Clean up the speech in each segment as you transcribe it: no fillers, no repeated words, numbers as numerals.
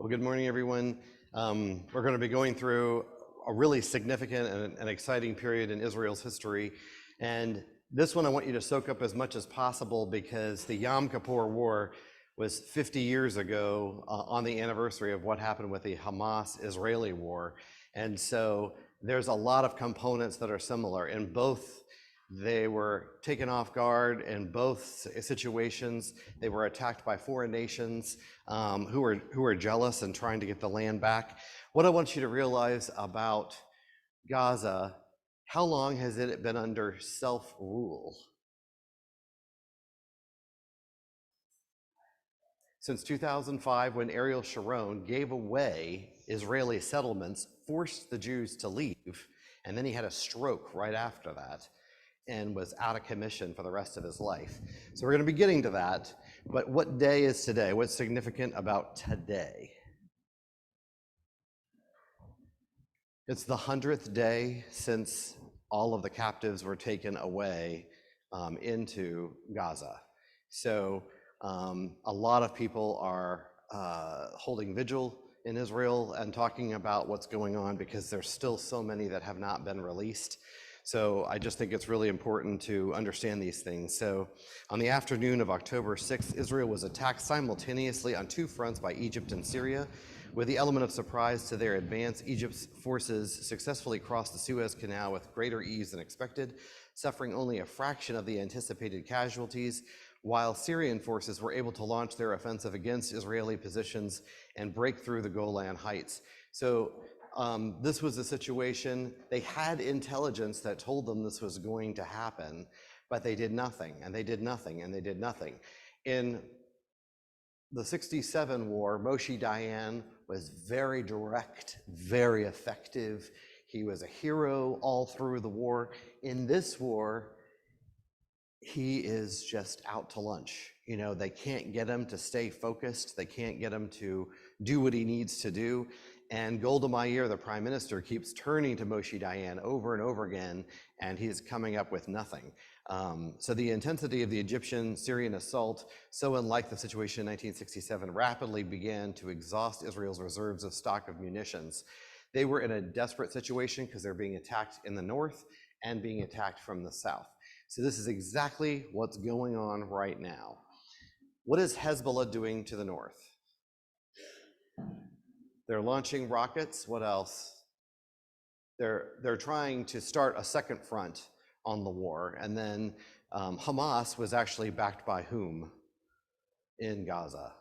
Well, good morning, everyone. We're going to be going through a really significant and exciting period in Israel's history. And this one I want you to soak up as much as possible because the Yom Kippur War was 50 years ago on the anniversary of what happened with the Hamas-Israeli war. And so there's a lot of components that are similar. In both, they were taken off guard in both situations. They were attacked by foreign nations who were jealous and trying to get the land back. What I want you to realize about Gaza, how long has it been under self-rule? Since 2005, when Ariel Sharon gave away Israeli settlements, forced the Jews to leave, and then he had a stroke right after that and was out of commission for the rest of his life. So we're going to be getting to that, but what day is today? What's significant about today? It's the 100th day since all of the captives were taken away into Gaza. So a lot of people are holding vigil in Israel and talking about what's going on because there's still so many that have not been released. So I just think it's really important to understand these things. So on the afternoon of October 6th, Israel was attacked simultaneously on two fronts by Egypt and Syria. With the element of surprise to their advance, Egypt's forces successfully crossed the Suez Canal with greater ease than expected, suffering only a fraction of the anticipated casualties, while Syrian forces were able to launch their offensive against Israeli positions and break through the Golan Heights. So this was a situation, they had intelligence that told them this was going to happen, but they did nothing, and they did nothing, and they did nothing. In the 67 war, Moshe Dayan was very direct, very effective. He was a hero all through the war. In this war, he is just out to lunch. You know, they can't get him to stay focused. They can't get him to do what he needs to do. And Golda Meir, the prime minister, keeps turning to Moshe Dayan over and over again, and he's coming up with nothing. So the intensity of the Egyptian-Syrian assault, so unlike the situation in 1967, rapidly began to exhaust Israel's reserves of stock of munitions. They were in a desperate situation because they're being attacked in the north and being attacked from the south. So this is exactly what's going on right now. What is Hezbollah doing to the north? They're launching rockets. What else? They're trying to start a second front on the war. And then Hamas was actually backed by whom in Gaza?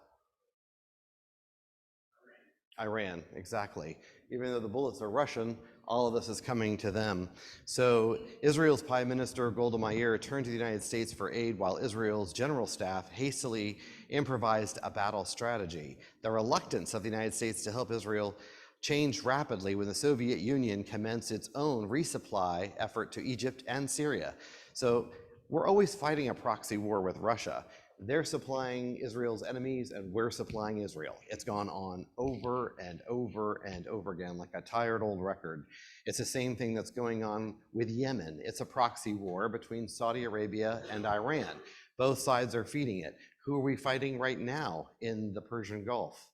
Iran, exactly. Even though the bullets are Russian, all of this is coming to them. So Israel's Prime Minister Golda Meir turned to the United States for aid while Israel's general staff hastily improvised a battle strategy. The reluctance of the United States to help Israel changed rapidly when the Soviet Union commenced its own resupply effort to Egypt and Syria. So we're always fighting a proxy war with Russia. They're supplying Israel's enemies and we're supplying Israel. It's gone on over and over and over again like a tired old record. It's the same thing that's going on with Yemen. It's a proxy war between Saudi Arabia and Iran. Both sides are feeding it. Who are we fighting right now in the Persian Gulf?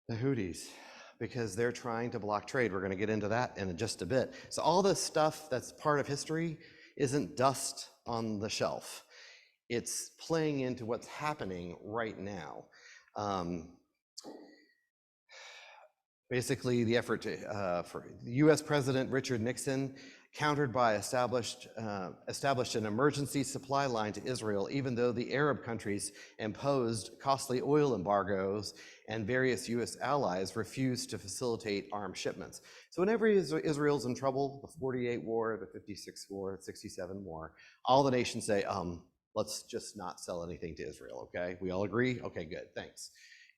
The Houthis, because they're trying to block trade. We're going to get into that in just a bit. So all this stuff that's part of history isn't dust on the shelf. It's playing into what's happening right now. Basically, the effort for US President Richard Nixon countered by established an emergency supply line to Israel, even though the Arab countries imposed costly oil embargoes and various US allies refused to facilitate armed shipments. So whenever Israel's in trouble, the 48 war, the 56 war, the 67 war, all the nations say, let's just not sell anything to Israel, okay? We all agree? Okay, good, thanks.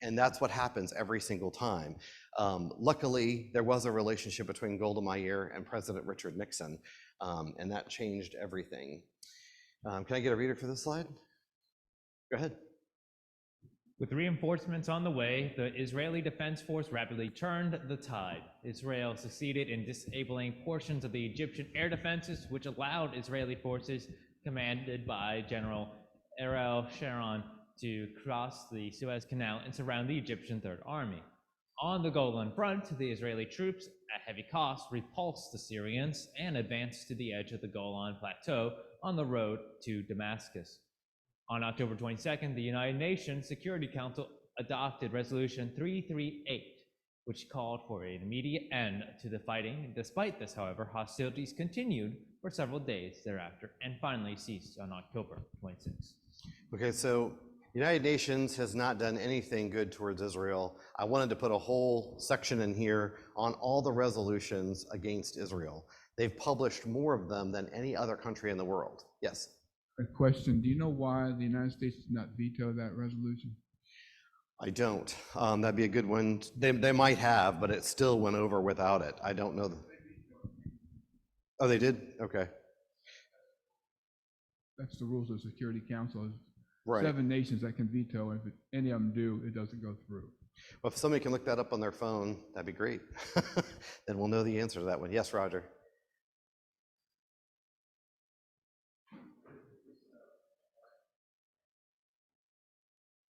And that's what happens every single time. Luckily, there was a relationship between Golda Meir and President Richard Nixon, and that changed everything. Can I get a reader for this slide? Go ahead. With reinforcements on the way, the Israeli Defense Force rapidly turned the tide. Israel succeeded in disabling portions of the Egyptian air defenses, which allowed Israeli forces commanded by General Ariel Sharon to cross the Suez Canal and surround the Egyptian Third Army. On the Golan Front, the Israeli troops, at heavy cost, repulsed the Syrians and advanced to the edge of the Golan Plateau on the road to Damascus. On October 22nd, the United Nations Security Council adopted Resolution 338, which called for an immediate end to the fighting. Despite this, however, hostilities continued for several days thereafter and finally ceased on October 26th. Okay, so the United Nations has not done anything good towards Israel. I wanted to put a whole section in here on all the resolutions against Israel. They've published more of them than any other country in the world. Yes? A question, do you know why the United States did not veto that resolution? I don't. That'd be a good one. They might have, but it still went over without it. I don't know. Oh, they did? Okay. That's the rules of the Security Council. Right. 7 nations that can veto. If any of them do, it doesn't go through. Well, if somebody can look that up on their phone, that'd be great. Then we'll know the answer to that one. Yes, Roger.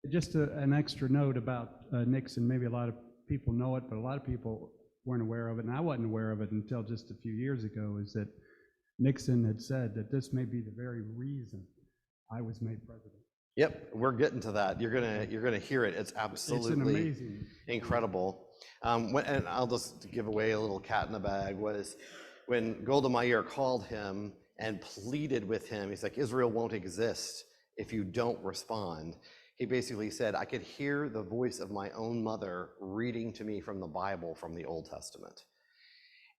Just an extra note about Nixon. Maybe a lot of people know it, but a lot of people weren't aware of it, and I wasn't aware of it until just a few years ago, is that Nixon had said that this may be the very reason I was made president. Yep, we're getting to that. You're gonna hear it. It's absolutely amazing, incredible. And I'll just give away a little cat in the bag, was when Golda Meir called him and pleaded with him. He's like, Israel won't exist if you don't respond. He basically said, I could hear the voice of my own mother reading to me from the Bible, from the Old Testament.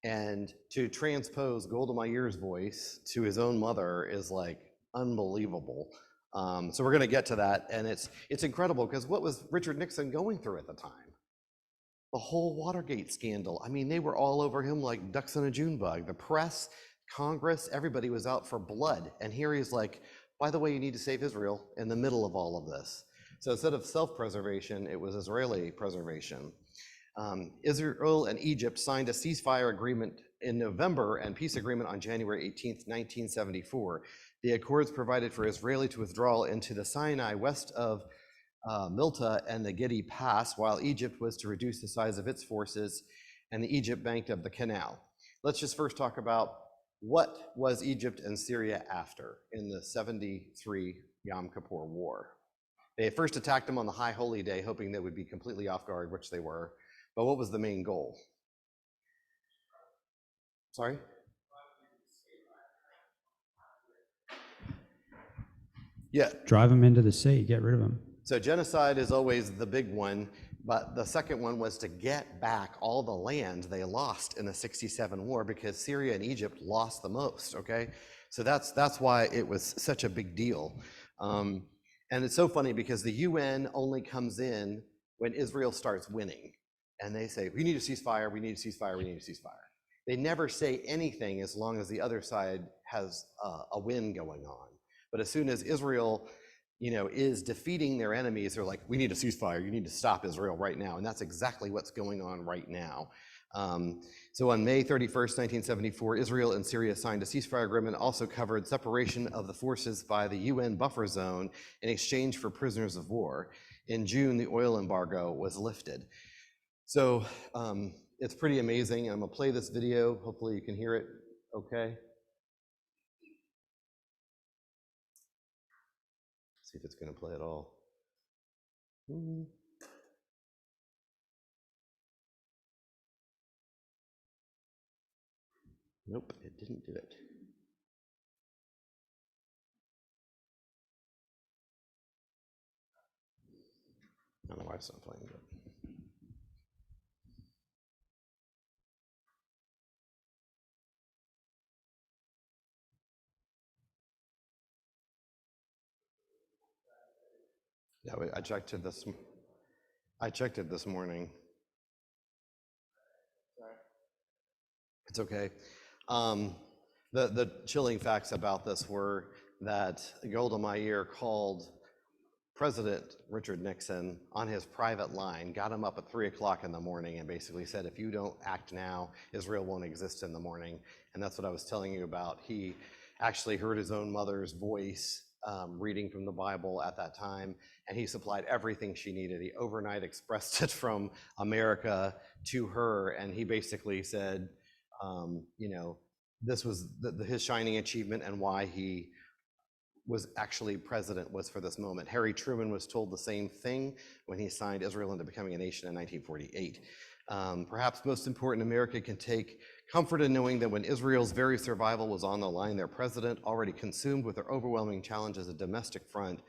And to transpose Golda Meir's voice to his own mother is like unbelievable. So we're going to get to that, and it's incredible, because what was Richard Nixon going through at the time? The whole Watergate scandal. I mean, they were all over him like ducks in a June bug. The press, Congress, everybody was out for blood. And here he's like, by the way, you need to save Israel in the middle of all of this. So instead of self-preservation, it was Israeli preservation. Israel and Egypt signed a ceasefire agreement in November and peace agreement on January 18th, 1974. The accords provided for Israeli to withdraw into the Sinai west of Milta and the Gedi Pass, while Egypt was to reduce the size of its forces and the Egypt bank of the canal. Let's just first talk about what was Egypt and Syria after in the 73 Yom Kippur War. They first attacked them on the High Holy Day, hoping they would be completely off guard, which they were. But what was the main goal? Sorry? Yeah. Drive them into the sea, get rid of them. So genocide is always the big one, but the second one was to get back all the land they lost in the 67 war, because Syria and Egypt lost the most, okay? So that's why it was such a big deal. And it's so funny because the UN only comes in when Israel starts winning. And they say, we need a ceasefire, we need a ceasefire, we need a ceasefire. They never say anything as long as the other side has a win going on. But as soon as Israel, is defeating their enemies, they're like, we need a ceasefire, you need to stop Israel right now. And that's exactly what's going on right now. So on May 31st, 1974, Israel and Syria signed a ceasefire agreement, also covered separation of the forces by the UN buffer zone in exchange for prisoners of war. In June, the oil embargo was lifted. So it's pretty amazing. I'm gonna play this video. Hopefully you can hear it okay. See if it's gonna play at all. Nope, it didn't do it. I don't know why it's not playing it. Yeah, I checked it this morning. Sorry. It's okay. The chilling facts about this were that Golda Meir called President Richard Nixon on his private line, got him up at 3 o'clock in the morning, and basically said, if you don't act now, Israel won't exist in the morning. And that's what I was telling you about. He actually heard his own mother's voice reading from the Bible at that time, and he supplied everything she needed. He overnight expressed it from America to her, and he basically said, this was his shining achievement, and why he was actually president was for this moment. Harry Truman was told the same thing when he signed Israel into becoming a nation in 1948. Perhaps most important, America can take comfort in knowing that when Israel's very survival was on the line, their president, already consumed with their overwhelming challenges at domestic front,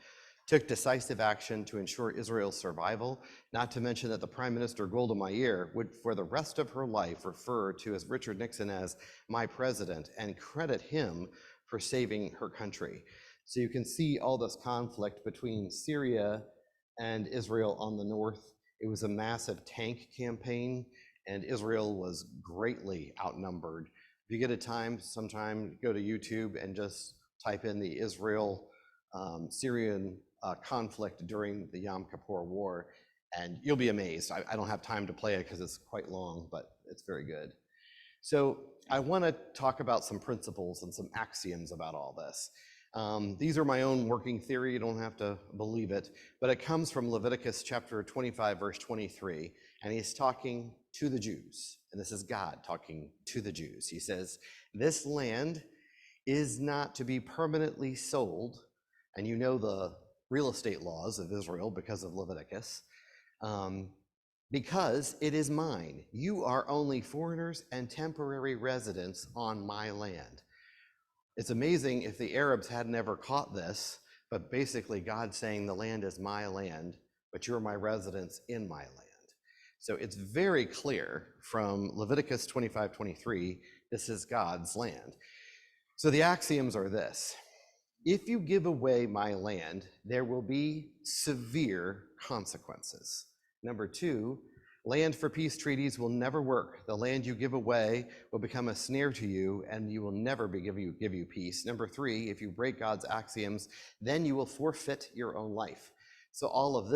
took decisive action to ensure Israel's survival, not to mention that the Prime Minister Golda Meir would for the rest of her life refer to as Richard Nixon as my president and credit him for saving her country. So you can see all this conflict between Syria and Israel on the north. It was a massive tank campaign, and Israel was greatly outnumbered. If you get a time, sometime go to YouTube and just type in the Israel-Syrian conflict during the Yom Kippur War, and you'll be amazed. I don't have time to play it because it's quite long, but it's very good. So I want to talk about some principles and some axioms about all this. These are my own working theory. You don't have to believe it, but it comes from Leviticus chapter 25, verse 23, and he's talking to the Jews, and this is God talking to the Jews. He says, this land is not to be permanently sold, and you know the real estate laws of Israel because of Leviticus, because it is mine. You are only foreigners and temporary residents on my land. It's amazing if the Arabs had never caught this, but basically God saying the land is my land, but you're my residents in my land. So it's very clear from Leviticus 25:23, this is God's land. So the axioms are this: if you give away my land, there will be severe consequences. Number two, land for peace treaties will never work. The land you give away will become a snare to you, and you will never give you peace. Number three, if you break God's axioms, then you will forfeit your own life. So all of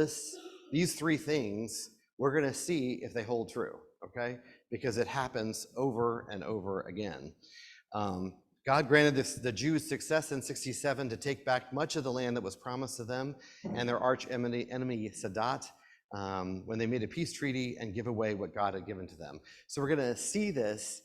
these three things, we're going to see if they hold true, okay? Because it happens over and over again. God granted the Jews success in 67 to take back much of the land that was promised to them and their arch enemy Sadat, when they made a peace treaty and give away what God had given to them. So we're going to see this.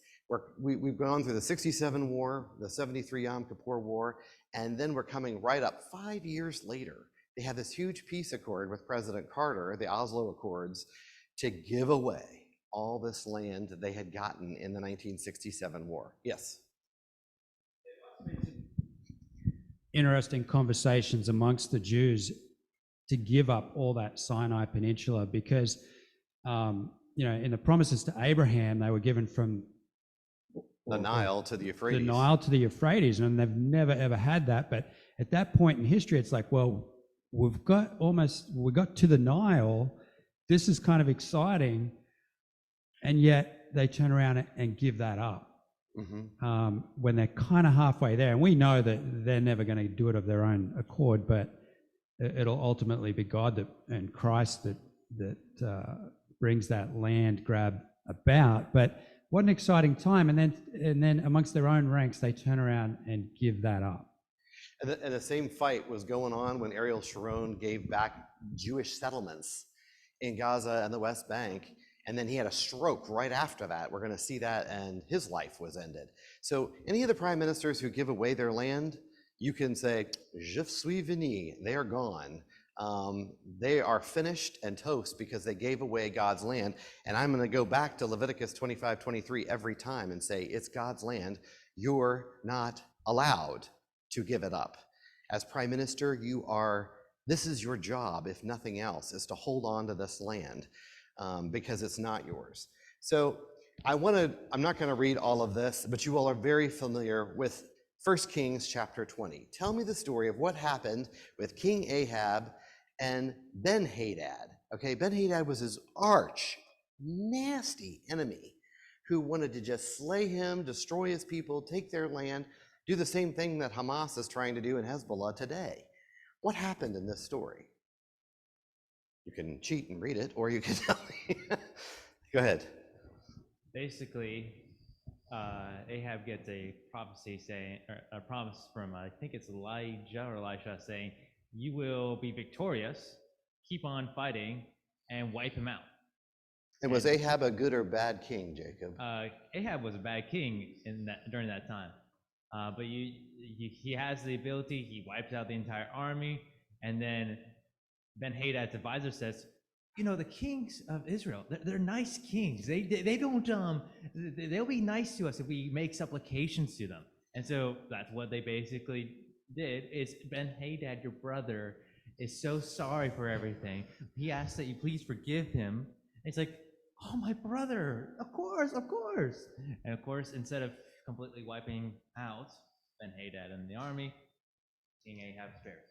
We've gone through the 67 war, the 73 Yom Kippur War, and then we're coming right up 5 years later. They had this huge peace accord with President Carter, the Oslo Accords, to give away all this land that they had gotten in the 1967 war. Yes? Interesting conversations amongst the Jews to give up all that Sinai Peninsula because, in the promises to Abraham, they were given from the Nile to the Euphrates. The Nile to the Euphrates, and they've never ever had that. But at that point in history, it's like, well, we got to the Nile. This is kind of exciting, and yet they turn around and give that up. Mm-hmm. When they're kind of halfway there, and we know that they're never going to do it of their own accord, but it'll ultimately be God and Christ that brings that land grab about. But what an exciting time! And then amongst their own ranks, they turn around and give that up. And the same fight was going on when Ariel Sharon gave back Jewish settlements in Gaza and the West Bank. And then he had a stroke right after that. We're going to see that, and his life was ended. So any of the prime ministers who give away their land, you can say, je suis venu, they are gone. They are finished and toast because they gave away God's land. And I'm going to go back to Leviticus 25:23 every time and say, it's God's land. You're not allowed to give it up. As prime minister, this is your job, if nothing else, is to hold on to this land. Because it's not yours. So I'm not going to read all of this, but you all are very familiar with 1 Kings chapter 20. Tell me the story of what happened with King Ahab and Ben-Hadad. Okay, Ben-Hadad was his arch, nasty enemy who wanted to just slay him, destroy his people, take their land, do the same thing that Hamas is trying to do in Hezbollah today. What happened in this story? You can cheat and read it, or you can tell me. Go ahead. Basically, Ahab gets a prophecy saying, or a promise from, I think it's Elijah or Elisha, saying, "You will be victorious, keep on fighting, and wipe him out." And was Ahab a good or bad king, Jacob? Ahab was a bad king during that time, but he has the ability. He wipes out the entire army, and then Ben-Hadad's advisor says, "You know, the kings of Israel, they're nice kings. They don't they'll be nice to us if we make supplications to them." And so that's what they basically did. Is Ben-Hadad, your brother, is so sorry for everything. He asks that you please forgive him. And it's like, "Oh, my brother, of course, of course." And of course, instead of completely wiping out Ben-Hadad and the army, King Ahab spares.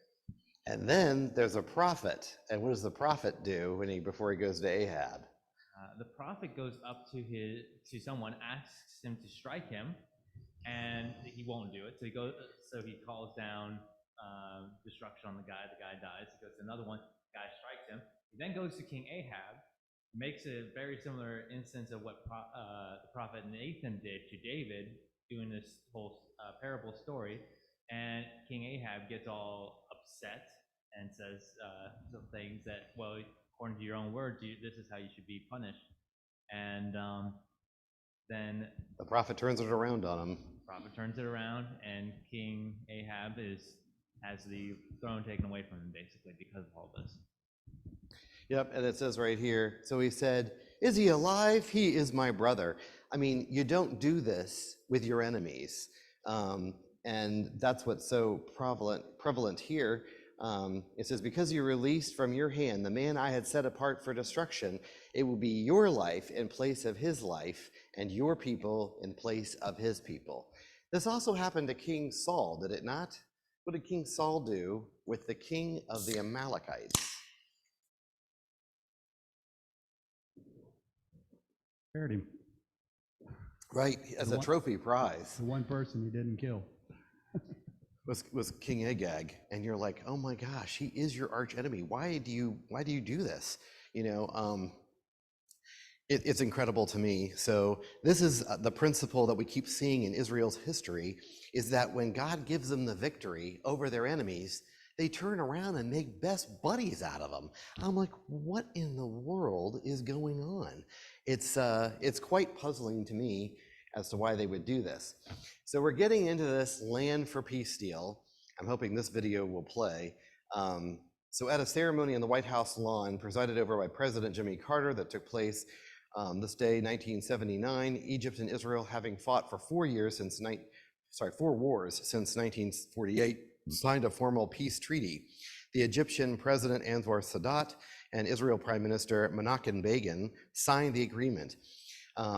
And then there's a prophet. And what does the prophet do before he goes to Ahab? The prophet goes up to someone, asks him to strike him, and he won't do it. So he calls down destruction on the guy. The guy dies. He goes to another one. The guy strikes him. He then goes to King Ahab, makes a very similar instance of what the prophet Nathan did to David, doing this whole parable story. And King Ahab gets all upset and says some things that, well, according to your own words, this is how you should be punished. And then the prophet turns it around on him. Prophet turns it around, and King Ahab has the throne taken away from him, basically, because of all this. Yep, and it says right here, so he said, "Is he alive? He is my brother." I mean, you don't do this with your enemies. And that's what's so prevalent here. It says, "Because you released from your hand the man I had set apart for destruction, it will be your life in place of his life, and your people in place of his people." This also happened to King Saul, did it not? What did King Saul do with the king of the Amalekites? Spared him. Right, as a trophy prize. The one person he didn't kill. was King Agag, and you're like, oh my gosh, he is your arch enemy. Why do you do this? You know, it's incredible to me. So this is the principle that we keep seeing in Israel's history, is that when God gives them the victory over their enemies, they turn around and make best buddies out of them. I'm like, what in the world is going on? It's quite puzzling to me as to why they would do this. So we're getting into this land for peace deal. I'm hoping this video will play. So at a ceremony on the White House lawn presided over by President Jimmy Carter that took place this day, 1979, Egypt and Israel, having fought for 4 wars since 1948, signed a formal peace treaty. The Egyptian President Anwar Sadat and Israel Prime Minister Menachem Begin signed the agreement.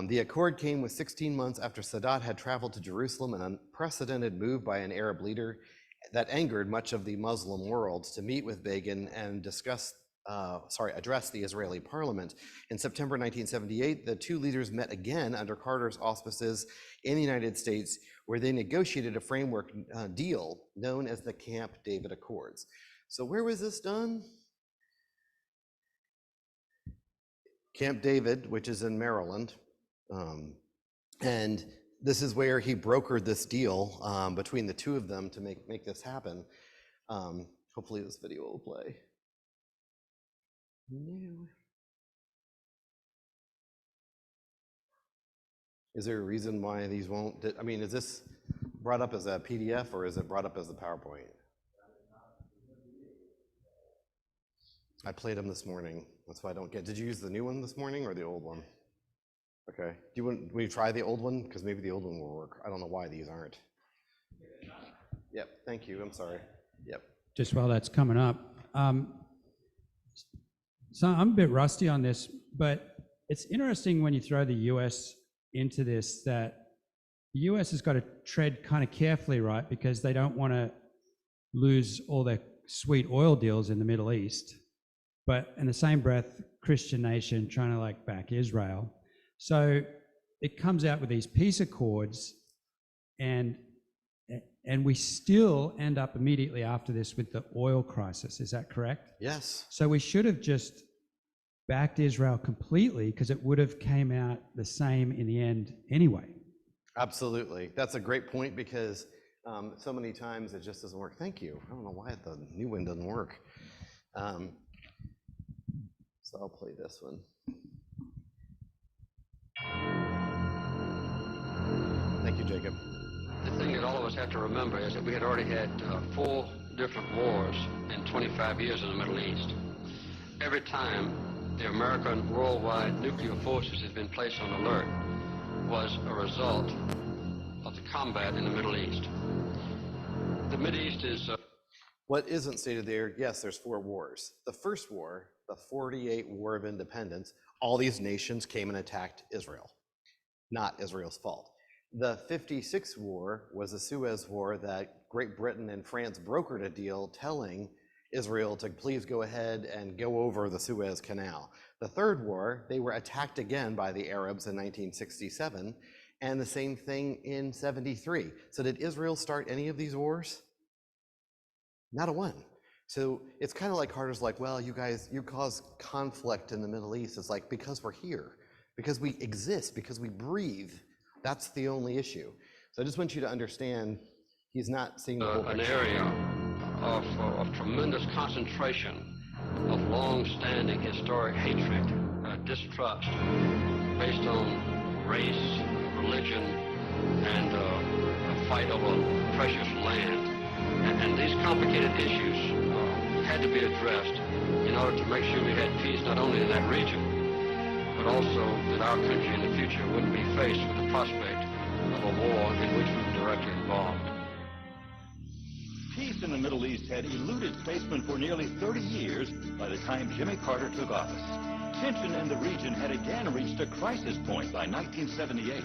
The accord came with 16 months after Sadat had traveled to Jerusalem, an unprecedented move by an Arab leader that angered much of the Muslim world, to meet with Begin and address the Israeli parliament. In September 1978, the two leaders met again under Carter's auspices in the United States, where they negotiated a framework deal known as the Camp David Accords. So where was this done? Camp David, which is in Maryland. And this is where he brokered this deal between the two of them to make this happen. Hopefully this video will play. No. Is there a reason why these won't? I mean, is this brought up as a PDF or is it brought up as a PowerPoint? I played them this morning. That's why I don't get. Did you use the new one this morning or the old one? Okay. Will you try the old one? Because maybe the old one will work. I don't know why these aren't. Yep. Thank you. I'm sorry. Yep. Just while that's coming up. So I'm a bit rusty on this, but it's interesting when you throw the US into this, that the US has got to tread kind of carefully, right? Because they don't want to lose all their sweet oil deals in the Middle East. But in the same breath, Christian nation trying to like back Israel. So it comes out with these peace accords, and we still end up immediately after this with the oil crisis. Is that correct? Yes. So we should have just backed Israel completely, because it would have came out the same in the end anyway. Absolutely. That's a great point because so many times it just doesn't work. Thank you. I don't know why the new one doesn't work. So I'll play this one. Thank you, Jacob. The thing that all of us have to remember is that we had already had 4 different wars in 25 years in the Middle East. Every time the American worldwide nuclear forces had been placed on alert was a result of the combat in the Middle East. The Middle East is... What isn't stated there, yes, there's 4 wars. The first war, the 48 War of Independence, all these nations came and attacked Israel. Not Israel's fault. The 56 war was a Suez War that Great Britain and France brokered a deal telling Israel to please go ahead and go over the Suez Canal. The third war, they were attacked again by the Arabs in 1967, and the same thing in 73. So did Israel start any of these wars? Not a one. So it's kind of like Carter's like, well, you guys, you cause conflict in the Middle East. It's like, because we're here, because we exist, because we breathe. That's the only issue. So I just want you to understand, he's not seeing the whole an picture. area of tremendous concentration of long-standing historic hatred, distrust, based on race, religion, and a fight over precious land. And these complicated issues had to be addressed in order to make sure we had peace not only in that region, but also that our country in the future wouldn't be faced with the prospect of a war in which we were directly involved. Peace in the Middle East had eluded statesmen for nearly 30 years by the time Jimmy Carter took office. Tension in the region had again reached a crisis point by 1978.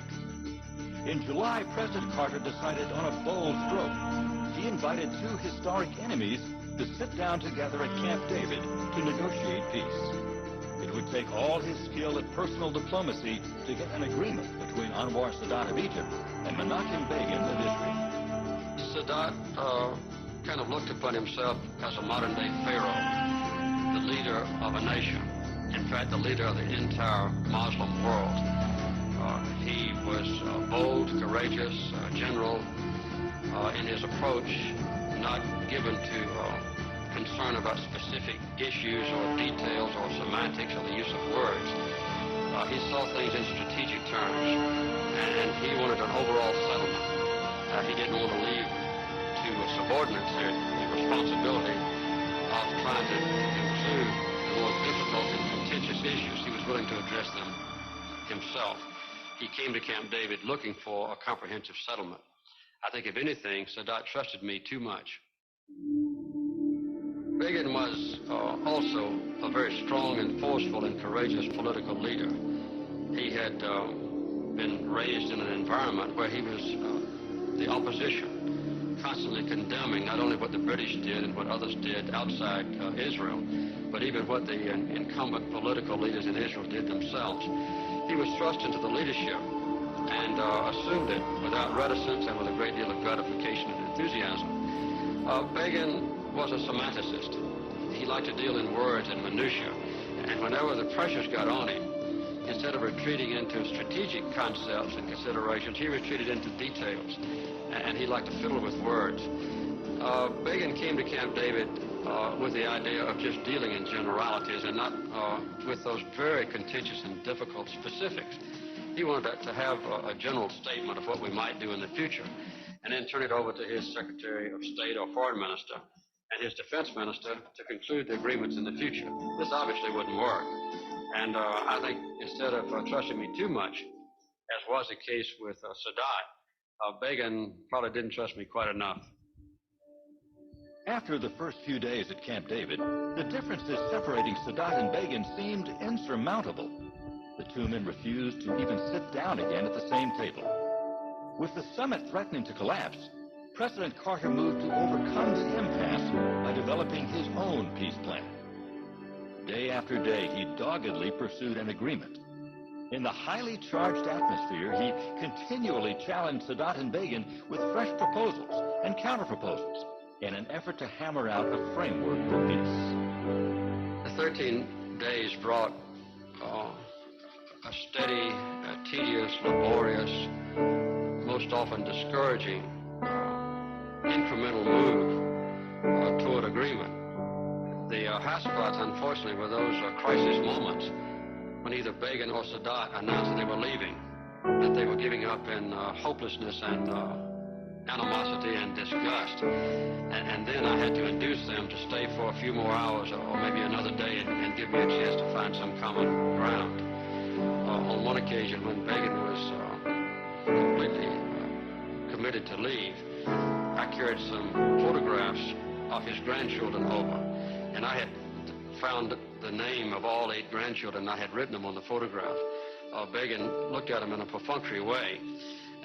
In July, President Carter decided on a bold stroke. He invited 2 historic enemies to sit down together at Camp David to negotiate peace. It would take all his skill at personal diplomacy to get an agreement between Anwar Sadat of Egypt and Menachem Begin of Israel. Sadat kind of looked upon himself as a modern-day pharaoh, the leader of a nation, in fact, the leader of the entire Muslim world. He was bold, courageous, general in his approach, not given to concern about specific issues or details or semantics or the use of words. He saw things in strategic terms, and he wanted an overall settlement. He didn't want to leave to subordinates the responsibility of trying to conclude the more difficult and contentious issues. He was willing to address them himself. He came to Camp David looking for a comprehensive settlement. I think, if anything, Sadat trusted me too much. Begin was also a very strong and forceful and courageous political leader. He had been raised in an environment where he was the opposition, constantly condemning not only what the British did and what others did outside Israel, but even what the incumbent political leaders in Israel did themselves. He was thrust into the leadership and assumed it without reticence and with a great deal of gratification and enthusiasm. Begin was a semanticist. He liked to deal in words and minutiae, and whenever the pressures got on him, instead of retreating into strategic concepts and considerations, he retreated into details, and he liked to fiddle with words. Begin came to Camp David with the idea of just dealing in generalities and not with those very contentious and difficult specifics. He wanted to have a general statement of what we might do in the future, and then turn it over to his Secretary of State or Foreign Minister and his Defense Minister to conclude the agreements in the future. This obviously wouldn't work. And I think instead of trusting me too much, as was the case with Sadat, Begin probably didn't trust me quite enough. After the first few days at Camp David, the differences separating Sadat and Begin seemed insurmountable. The 2 men refused to even sit down again at the same table. With the summit threatening to collapse, President Carter moved to overcome the impasse by developing his own peace plan. Day after day, he doggedly pursued an agreement. In the highly charged atmosphere, he continually challenged Sadat and Begin with fresh proposals and counterproposals in an effort to hammer out a framework for peace. The 13 days brought a steady, tedious, laborious, most often discouraging, incremental move toward agreement. The hotspots, unfortunately, were those crisis moments when either Begin or Sadat announced that they were leaving, that they were giving up in hopelessness and animosity and disgust. And then I had to induce them to stay for a few more hours or maybe another day and give me a chance to find some common ground. On one occasion, when Begin was completely committed to leave, I carried some photographs of his grandchildren over, and I had found the name of all 8 grandchildren. I had written them on the photograph. Begin looked at them in a perfunctory way,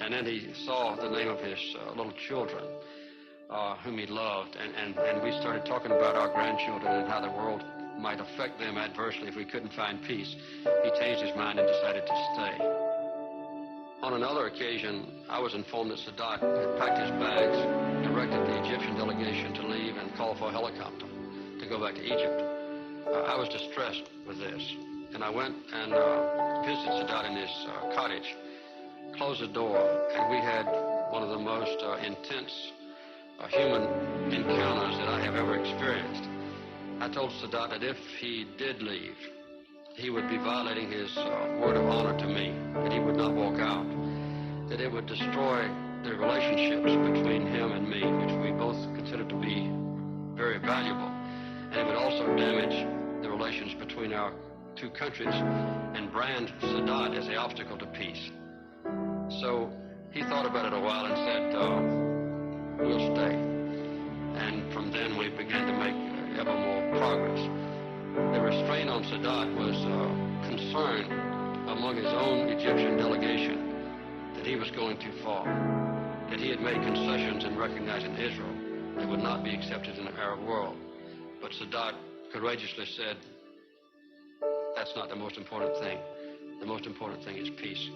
and then he saw the name of his little children, whom he loved, and we started talking about our grandchildren and how the world might affect them adversely if we couldn't find peace. He changed his mind and decided to stay. On another occasion, I was informed that Sadat had packed his bags, directed the Egyptian delegation to leave, and called for a helicopter to go back to Egypt. I was distressed with this, and I went and visited Sadat in his cottage, closed the door, and we had one of the most intense human encounters that I have ever experienced. I told Sadat that if he did leave, he would be violating his word of honor to me, that he would not walk out, that it would destroy the relationships between him and me, which we both considered to be very valuable, and it would also damage the relations between our 2 countries and brand Sadat as the obstacle to peace. So he thought about it a while and said, we'll stay. And from then we began to make ever more progress. The restraint on Sadat was concern among his own Egyptian delegation that he was going too far, that he had made concessions in recognizing Israel that would not be accepted in the Arab world. But Sadat courageously said, that's not the most important thing. The most important thing is peace.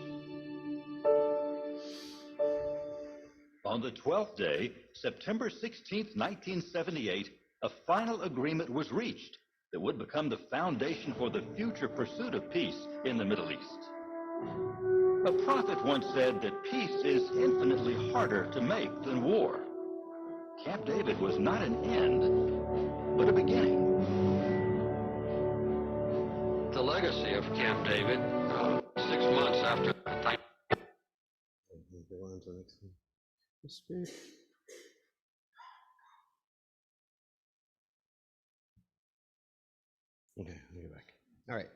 On the 12th day, September 16th, 1978, a final agreement was reached that would become the foundation for the future pursuit of peace in the Middle East. A prophet once said that peace is infinitely harder to make than war. Camp David was not an end, but a beginning. The legacy of Camp David, 6 months after Go on to the next one. Okay, let me get back. All right.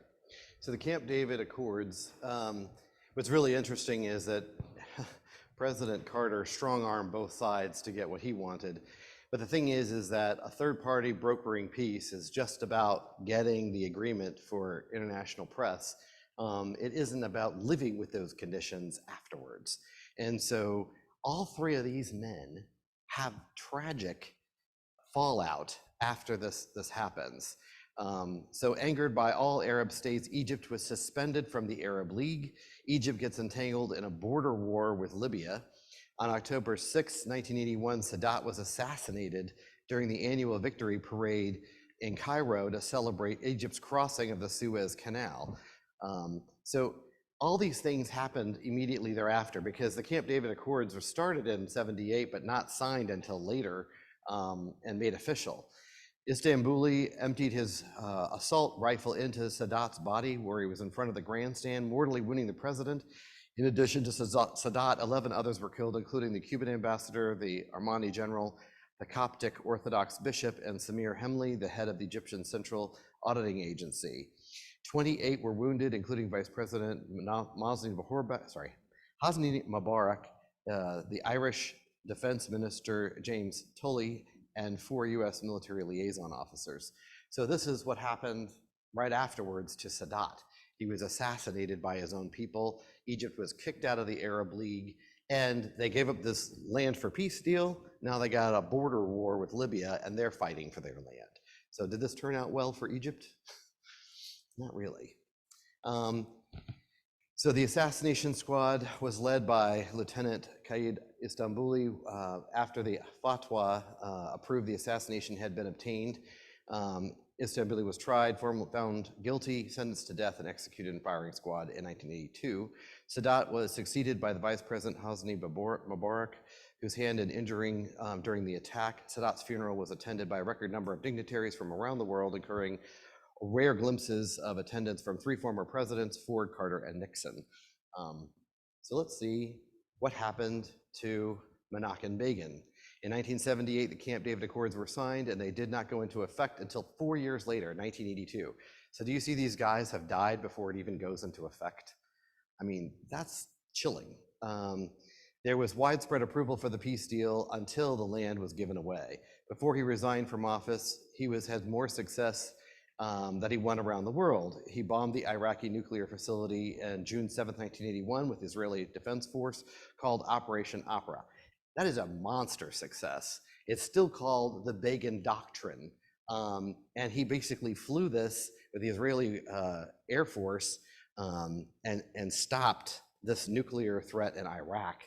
So the Camp David Accords, what's really interesting is that President Carter strong-armed both sides to get what he wanted. But the thing is that a third party brokering peace is just about getting the agreement for international press. It isn't about living with those conditions afterwards. And so all 3 of these men have tragic fallout after this happens. So angered by all Arab states, Egypt was suspended from the Arab League. Egypt gets entangled in a border war with Libya. On October 6, 1981, Sadat was assassinated during the annual victory parade in Cairo to celebrate Egypt's crossing of the Suez Canal. So all these things happened immediately thereafter because the Camp David Accords were started in 78, but not signed until later and made official. Istanbuli emptied his assault rifle into Sadat's body where he was in front of the grandstand, mortally wounding the president. In addition to Sadat, 11 others were killed, including the Cuban ambassador, the Armani general, the Coptic Orthodox bishop, and Samir Hemli, the head of the Egyptian Central Auditing Agency. 28 were wounded, including Vice President Hosni Mubarak, the Irish Defense Minister James Tully, and 4 U.S. military liaison officers. So this is what happened right afterwards to Sadat. He was assassinated by his own people. Egypt was kicked out of the Arab League, and they gave up this land for peace deal. Now they got a border war with Libya, and they're fighting for their land. So did this turn out well for Egypt? Not really. So the assassination squad was led by Lieutenant Qaid Istanbuli. After the fatwa approved the assassination had been obtained, Istanbuli was tried, found guilty, sentenced to death, and executed in firing squad in 1982. Sadat was succeeded by the Vice President Hosni Mubarak, whose hand in injuring during the attack. Sadat's funeral was attended by a record number of dignitaries from around the world, including rare glimpses of attendance from 3 former presidents, Ford, Carter, and Nixon. So let's see what happened to Menachem Begin. In 1978, the Camp David Accords were signed, and they did not go into effect until 4 years later, 1982. So do you see these guys have died before it even goes into effect? I mean, that's chilling. There was widespread approval for the peace deal until the land was given away. Before he resigned from office, he had more success that he won around the world. He bombed the Iraqi nuclear facility on June 7, 1981 with Israeli Defense Force called Operation Opera. That is a monster success. It's still called the Begin Doctrine. And he basically flew this with the Israeli Air Force and stopped this nuclear threat in Iraq.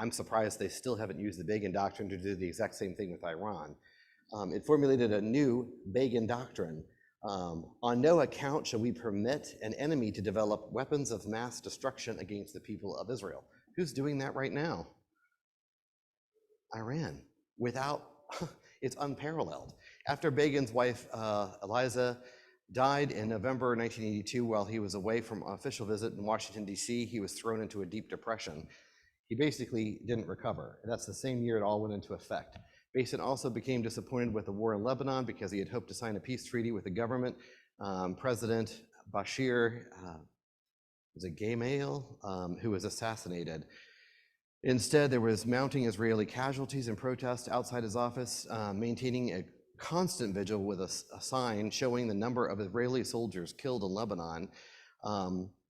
I'm surprised they still haven't used the Begin Doctrine to do the exact same thing with Iran. It formulated a new Begin Doctrine. On no account shall we permit an enemy to develop weapons of mass destruction against the people of Israel. Who's doing that right now? Iran. It's unparalleled. After Begin's wife, Eliza, died in November 1982 while he was away from an official visit in Washington, D.C., he was thrown into a deep depression. He basically didn't recover. And that's the same year it all went into effect. Begin also became disappointed with the war in Lebanon because he had hoped to sign a peace treaty with the government. President Bashir was a gay male who was assassinated. Instead, there was mounting Israeli casualties and protests outside his office, maintaining a constant vigil with a sign showing the number of Israeli soldiers killed in Lebanon,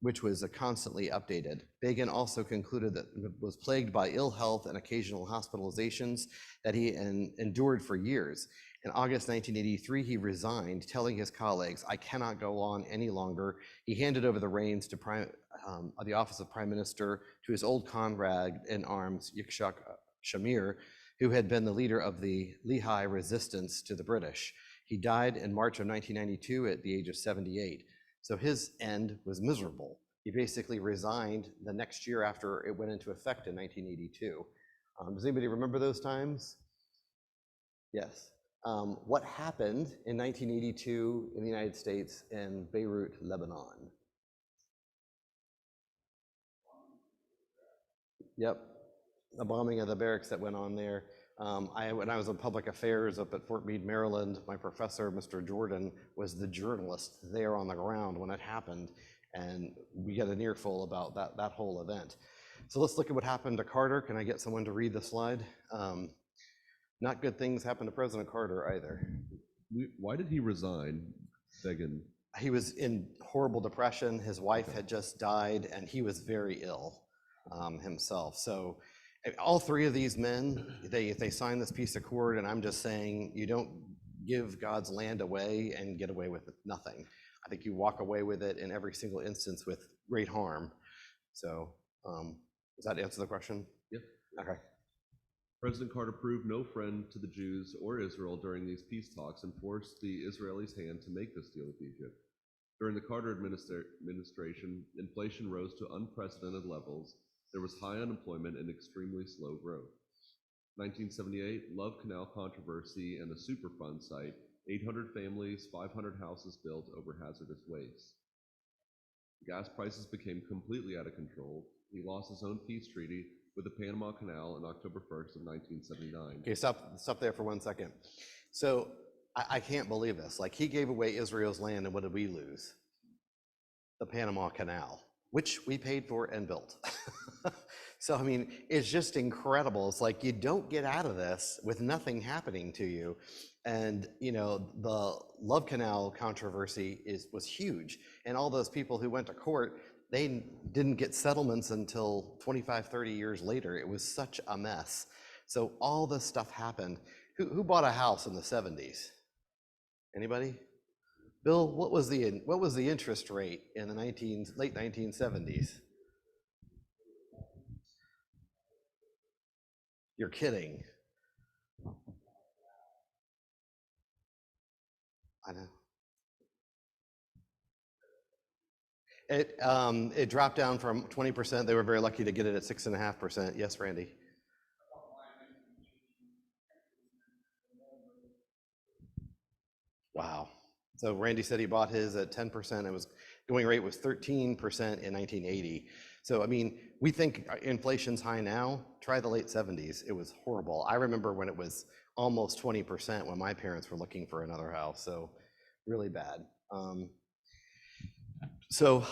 which was constantly updated. Begin also concluded that it was plagued by ill health and occasional hospitalizations that he endured for years. In August 1983, he resigned, telling his colleagues, "I cannot go on any longer." He handed over the reins to the office of Prime Minister to his old comrade in arms, Yitzhak Shamir, who had been the leader of the Lehigh resistance to the British. He died in March of 1992 at the age of 78. So his end was miserable. He basically resigned the next year after it went into effect in 1982. Does anybody remember those times? Yes. What happened in 1982 in the United States in Beirut, Lebanon? Yep, the bombing of the barracks that went on there. When I was in public affairs up at Fort Meade, Maryland, my professor, Mr. Jordan, was the journalist there on the ground when it happened, and we got an earful about that whole event. So let's look at what happened to Carter. Can I get someone to read the slide? Not good things happened to President Carter either. Why did he resign, Begin? He was in horrible depression. His wife had just died, and he was very ill himself. So all 3 of these men, they signed this peace accord, and I'm just saying, you don't give God's land away and get away with nothing. I think you walk away with it in every single instance with great harm. So does that answer the question? Yep. Okay. President Carter proved no friend to the Jews or Israel during these peace talks and forced the Israelis' hand to make this deal with Egypt. During the Carter administration, inflation rose to unprecedented levels. There was high unemployment and extremely slow growth. 1978, Love Canal controversy and the Superfund site, 800 families, 500 houses built over hazardous waste. Gas prices became completely out of control. He lost his own peace treaty with the Panama Canal on October 1st of 1979. Okay, stop there for 1 second. So I can't believe this. Like, he gave away Israel's land, and what did we lose? The Panama Canal, which we paid for and built. So, I mean, it's just incredible. It's like you don't get out of this with nothing happening to you. And, you know, the Love Canal controversy was huge. And all those people who went to court, they didn't get settlements until 25, 30 years later. It was such a mess. So all this stuff happened. Who bought a house in the 70s? Anybody? Bill, what was the interest rate in the late 1970s? You're kidding. I know. It dropped down from 20%. They were very lucky to get it at 6.5%. Yes, Randy. Wow. So Randy said he bought his at 10%. It was going rate was 13% in 1980. So I mean, we think inflation's high now. Try the late 70s. It was horrible. I remember when it was almost 20% when my parents were looking for another house. So really bad. So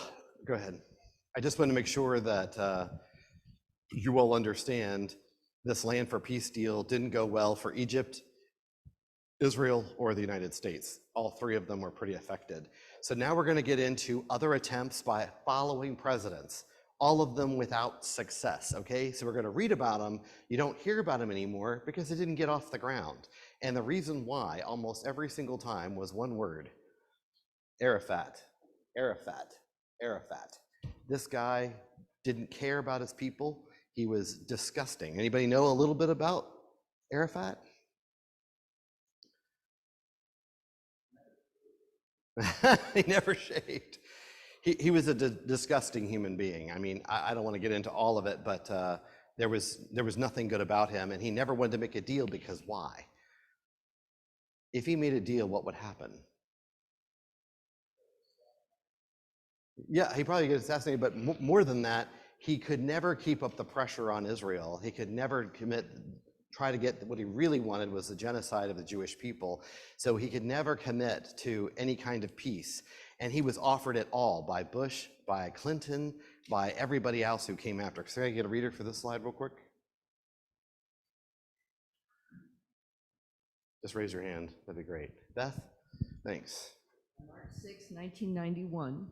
go ahead. I just want to make sure that you all understand this land for peace deal didn't go well for Egypt, Israel, or the United States. All three of them were pretty affected. So now we're going to get into other attempts by following presidents, all of them without success, okay? So we're going to read about them. You don't hear about them anymore because it didn't get off the ground. And the reason why almost every single time was one word: Arafat, Arafat, Arafat. This guy didn't care about his people. He was disgusting. Anybody know a little bit about Arafat? He never shaved. He was a disgusting human being. I mean, I don't want to get into all of it, but there was nothing good about him, and he never wanted to make a deal because why? If he made a deal, what would happen? Yeah, he probably get assassinated, but more than that, he could never keep up the pressure on Israel. He could never try to get what he really wanted was the genocide of the Jewish people. So he could never commit to any kind of peace. And he was offered it all by Bush, by Clinton, by everybody else who came after. So can I get a reader for this slide real quick? Just raise your hand, that'd be great. Beth, thanks. On March 6, 1991,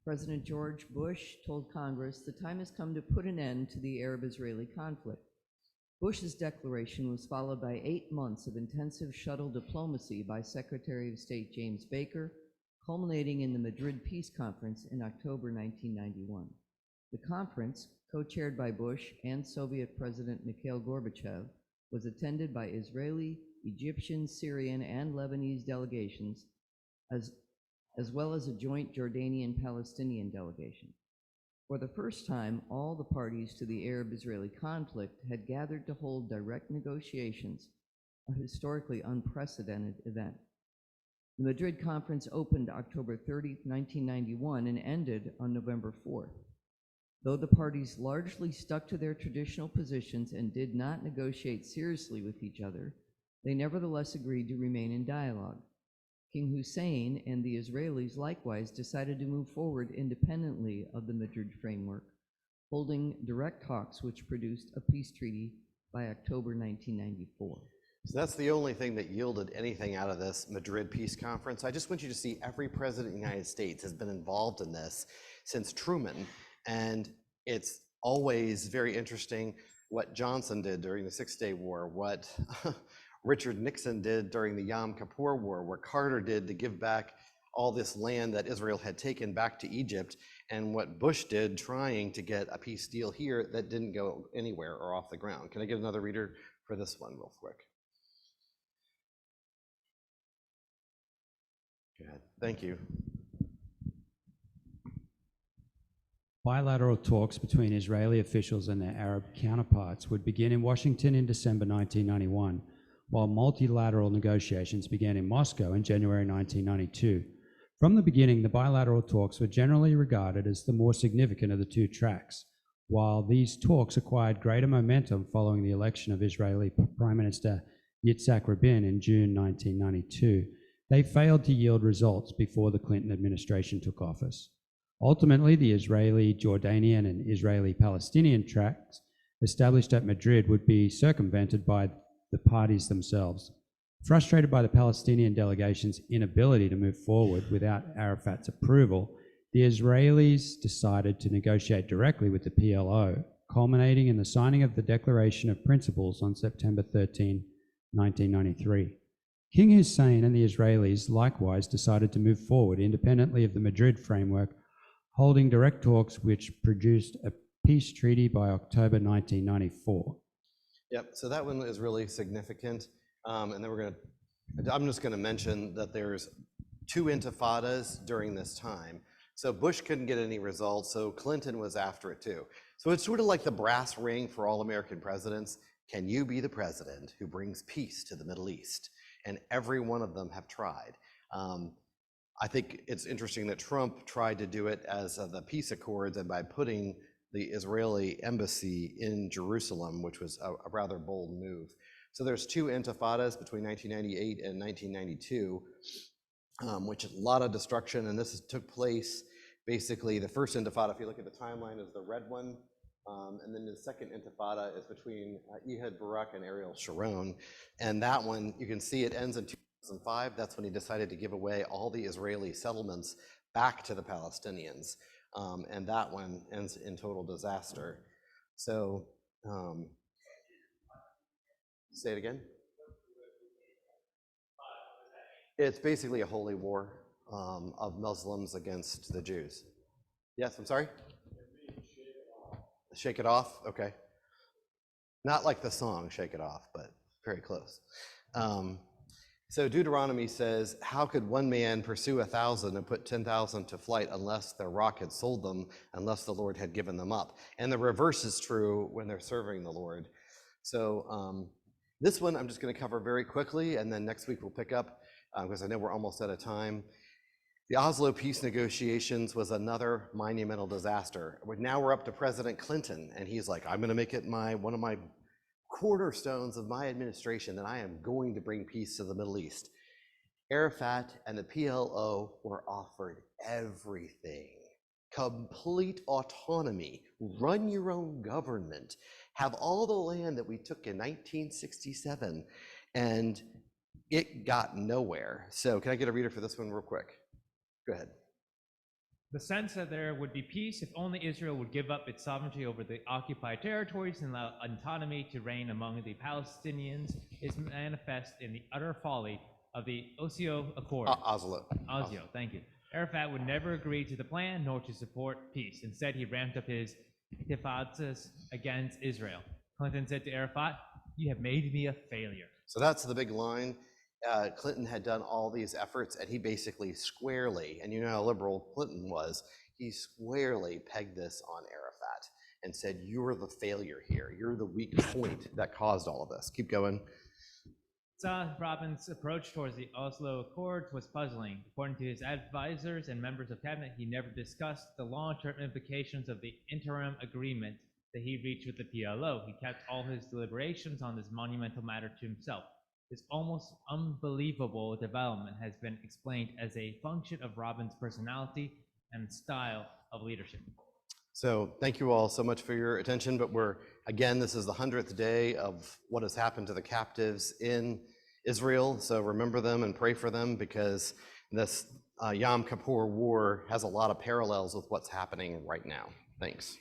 President George Bush told Congress the time has come to put an end to the Arab-Israeli conflict. Bush's declaration was followed by 8 months of intensive shuttle diplomacy by Secretary of State James Baker, culminating in the Madrid Peace Conference in October 1991. The conference, co-chaired by Bush and Soviet President Mikhail Gorbachev, was attended by Israeli, Egyptian, Syrian, and Lebanese delegations, as well as a joint Jordanian-Palestinian delegation. For the first time, all the parties to the Arab-Israeli conflict had gathered to hold direct negotiations, a historically unprecedented event. The Madrid conference opened October 30, 1991, and ended on November 4th. Though the parties largely stuck to their traditional positions and did not negotiate seriously with each other, they nevertheless agreed to remain in dialogue. King Hussein and the Israelis likewise decided to move forward independently of the Madrid framework, holding direct talks which produced a peace treaty by October 1994. So that's the only thing that yielded anything out of this Madrid Peace Conference. I just want you to see every president of the United States has been involved in this since Truman, and it's always very interesting what Johnson did during the Six-Day War, what Richard Nixon did during the Yom Kippur War, what Carter did to give back all this land that Israel had taken back to Egypt, and what Bush did trying to get a peace deal here that didn't go anywhere or off the ground. Can I get another reader for this one real quick? Go ahead. Thank you. Bilateral talks between Israeli officials and their Arab counterparts would begin in Washington in December 1991, while multilateral negotiations began in Moscow in January 1992. From the beginning, the bilateral talks were generally regarded as the more significant of the two tracks. While these talks acquired greater momentum following the election of Israeli Prime Minister Yitzhak Rabin in June 1992, they failed to yield results before the Clinton administration took office. Ultimately, the Israeli, Jordanian, and Israeli-Palestinian tracks established at Madrid would be circumvented by the parties themselves. Frustrated by the Palestinian delegation's inability to move forward without Arafat's approval, the Israelis decided to negotiate directly with the PLO, culminating in the signing of the Declaration of Principles on September 13, 1993. King Hussein and the Israelis likewise decided to move forward independently of the Madrid framework, holding direct talks which produced a peace treaty by October 1994. Yep, so that one is really significant. And then we're going to I'm just going to mention that there's 2 intifadas during this time. So Bush couldn't get any results, so Clinton was after it too. So it's sort of like the brass ring for all American presidents. Can you be the president who brings peace to the Middle East? And every one of them have tried. I think it's interesting that Trump tried to do it as the peace accords and by putting the Israeli embassy in Jerusalem, which was a rather bold move. So there's 2 intifadas between 1998 and 1992, which is a lot of destruction, and took place basically, the first intifada, if you look at the timeline, is the red one, and then the second intifada is between Ehud Barak and Ariel Sharon, and that one, you can see it ends in 2005. That's when he decided to give away all the Israeli settlements back to the Palestinians, and that one ends in total disaster. So, say it again. It's basically a holy war of Muslims against the Jews. Yes, I'm sorry? Shake it off? Okay. Not like the song Shake It Off, but very close. So Deuteronomy says, how could one man pursue 1,000 and put 10,000 to flight unless their rock had sold them, unless the Lord had given them up? And the reverse is true when they're serving the Lord. So this one I'm just going to cover very quickly, and then next week we'll pick up, because I know we're almost out of time. The Oslo peace negotiations was another monumental disaster. Now we're up to President Clinton, and he's like, I'm going to make it one of my cornerstones of my administration, that I am going to bring peace to the Middle East. Arafat and the PLO were offered everything. Complete autonomy, run your own government, have all the land that we took in 1967, and it got nowhere. So can I get a reader for this one real quick? Go ahead. The sense that there would be peace if only Israel would give up its sovereignty over the occupied territories and allow autonomy to reign among the Palestinians is manifest in the utter folly of the Oslo Accord. Oslo, thank you. Arafat would never agree to the plan nor to support peace. Instead, he ramped up his intifadas against Israel. Clinton said to Arafat, "You have made me a failure." So that's the big line. Clinton had done all these efforts, and he basically squarely, and you know how liberal Clinton was, he squarely pegged this on Arafat and said, you're the failure here. You're the weak point that caused all of this. Keep going. Rabin's approach towards the Oslo Accords was puzzling. According to his advisors and members of cabinet, he never discussed the long-term implications of the interim agreement that he reached with the PLO. He kept all his deliberations on this monumental matter to himself. This almost unbelievable development has been explained as a function of Rabin's personality and style of leadership. So thank you all so much for your attention, but this is the 100th day of what has happened to the captives in Israel. So remember them and pray for them, because this Yom Kippur war has a lot of parallels with what's happening right now. Thanks.